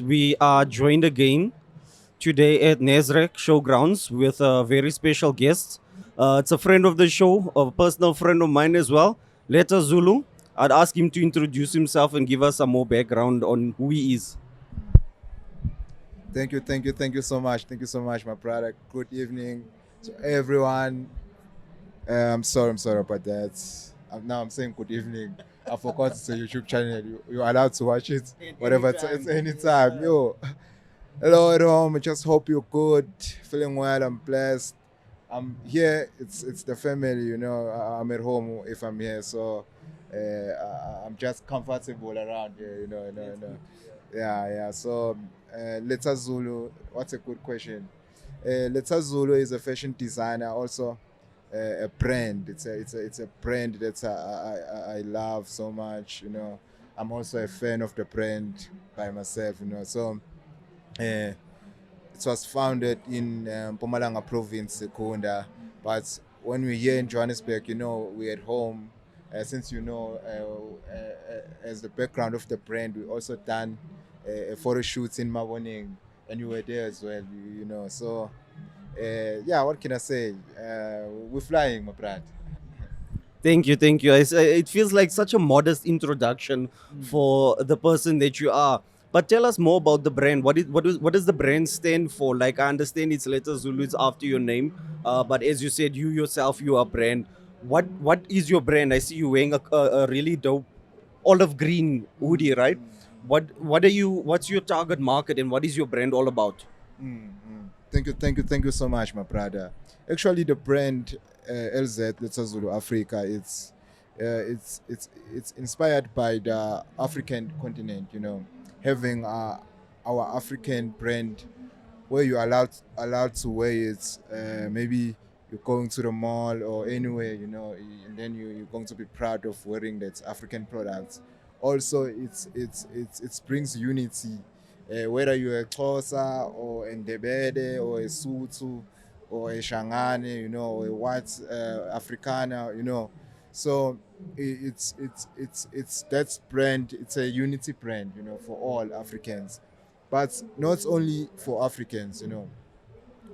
We are joined again today at Nezrek Showgrounds with a very special guest. It's a friend of the show, a personal friend of mine as well, Leta Zulu. I'd ask him to introduce himself and give us some more background on who he is. Thank you so much. Thank you so much, my brother. Good evening to everyone. I'm sorry about that. Now I'm saying good evening. I forgot it's a YouTube channel. You're allowed to watch it whatever. It's anytime. Yo, hello at home. I just hope you're good, feeling well. I'm blessed. I'm here. It's the family. I'm at home if I'm here, so I'm just comfortable around here. Yeah. So, Leta Zulu. What's a good question? Leta Zulu is a fashion designer, also a brand. It's a brand that I love so much. I'm also a fan of the brand by myself. So uh, it was founded in Mpumalanga province, Sekunda. But when we're here in Johannesburg, we're at home. Since as the background of the brand, we also done a photo shoots in Maboning, and you were there as well. So yeah, what can I say? We're flying, my brand. Thank you, thank you. It feels like such a modest introduction for the person that you are. But tell us more about the brand. What does the brand stand for? Like I understand it's Letter Zulu, it's after your name. But as you said, you yourself, you are brand. What is your brand? I see you wearing a really dope olive green hoodie, right? What are you? What's your target market and what is your brand all about? Thank you so much, my brother. Actually, the brand LZ Let's Zulu Africa, it's inspired by the African continent. Having our African brand where you're allowed to wear it. Maybe you're going to the mall or anywhere, and then you're going to be proud of wearing that African products. Also, it brings unity. Whether you're a Xhosa or a Ndebele or a Sotho or a Shangane, or a white Afrikaner, So it's that brand. It's a unity brand, for all Africans, but not only for Africans.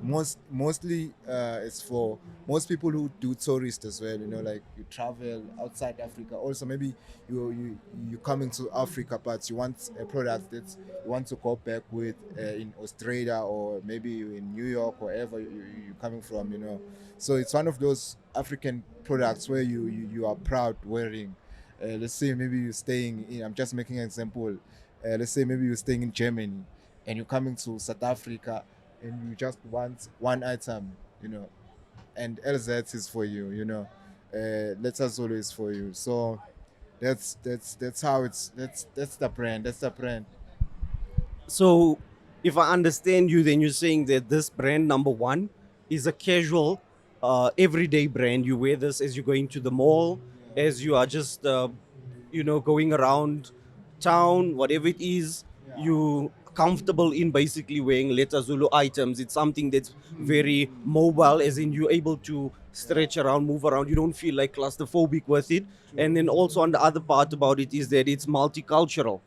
Mostly it's for most people who do tourist as well. Like you travel outside Africa. Also, maybe you coming to Africa, but you want a product that you want to go back with in Australia or maybe in New York, wherever you're coming from. So it's one of those African products where you are proud wearing. Let's say maybe you're staying in. I'm just making an example. Let's say maybe you're staying in Germany and you're coming to South Africa and you just want one item, and LZ is for you, Letters always for you. So that's how that's the brand. That's the brand. So, if I understand you, then you're saying that this brand number one is a casual, everyday brand. You wear this as you're going to the mall, as you are just, going around town, whatever it is, you comfortable in basically wearing Leta Zulu items. It's something that's very mobile, as in you're able to stretch around, move around. You don't feel like claustrophobic with it. And then also on the other part about it is that it's multicultural,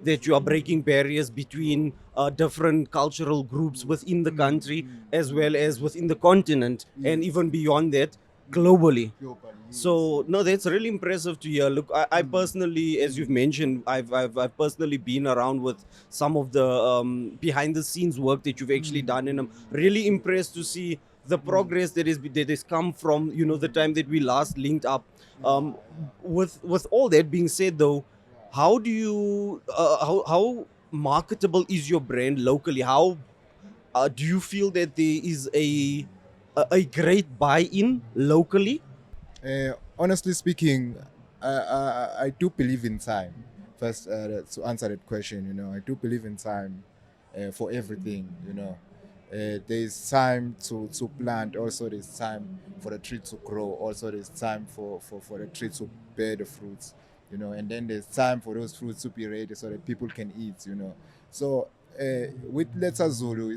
that you are breaking barriers between different cultural groups within the country as well as within the continent and even beyond that globally. So no, that's really impressive to hear. Look, I personally, as you've mentioned, I've personally been around with some of the behind the scenes work that you've actually done, and I'm really impressed to see the progress that has come from the time that we last linked up. With all that being said, though, how do you how marketable is your brand locally? How do you feel that there is a great buy-in locally? Honestly speaking, I do believe in time. First, to answer that question, I do believe in time for everything. There's time to plant. Also, there's time for the tree to grow. Also, there's time for the tree to bear the fruits. And then there's time for those fruits to be ready so that people can eat. So with Leta Zulu,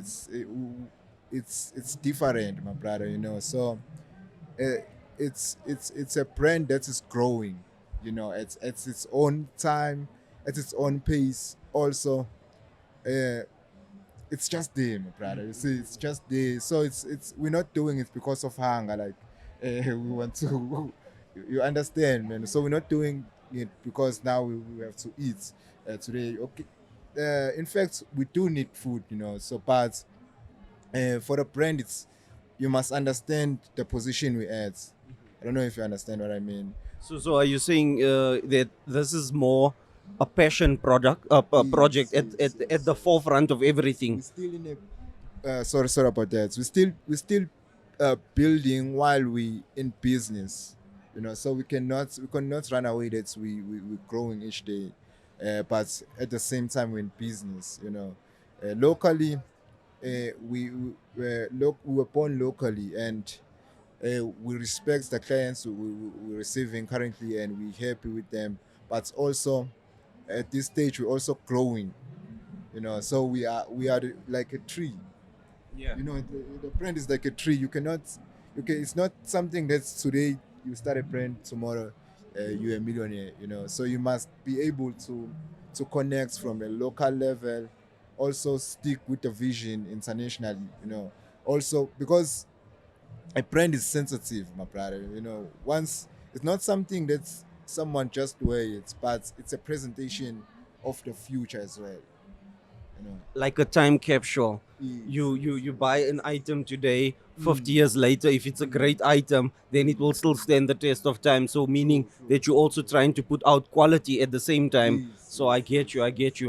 it's different, my brother. Uh, it's a brand that is growing. It's its own time, at its own pace. Also, uh, it's just there, my brother. You see, it's just there. So it's we're not doing it because of hunger. Like we want to, you understand, man. So we're not doing it because now we have to eat today. Okay. In fact, we do need food, you know. So, but for the brand, it's you must understand the position we at. I don't know if you understand what I mean. So are you saying that this is more a passion product, a project Yes, yes, at yes, the yes. forefront of everything? We're still in a sorry about that. We still building while we in business, you know. So we cannot run away. That we're growing each day, but at the same time we're in business, you know. Locally, we were born locally, and we respect the clients we're receiving currently, and we're happy with them. But also at this stage we're also growing, you know. So we are like a tree, Yeah. you know. The brand is like a tree. You cannot, okay, it's not something that's today you start a brand, tomorrow you're a millionaire, you know. So you must be able to connect from a local level, also stick with the vision internationally, you know. Also because a brand is sensitive, my brother, you know. Once it's not something that's someone just wear it, but it's a presentation of the future as well, you know. Like a time capsule. Yes, You yes, buy an item today, yes. 50 years later, if it's a great item, then it will still stand the test of time. So meaning True, true, that you're true, also true. trying to put out quality at the same time. Yes, So I yes, get yes, you, I yes. get you.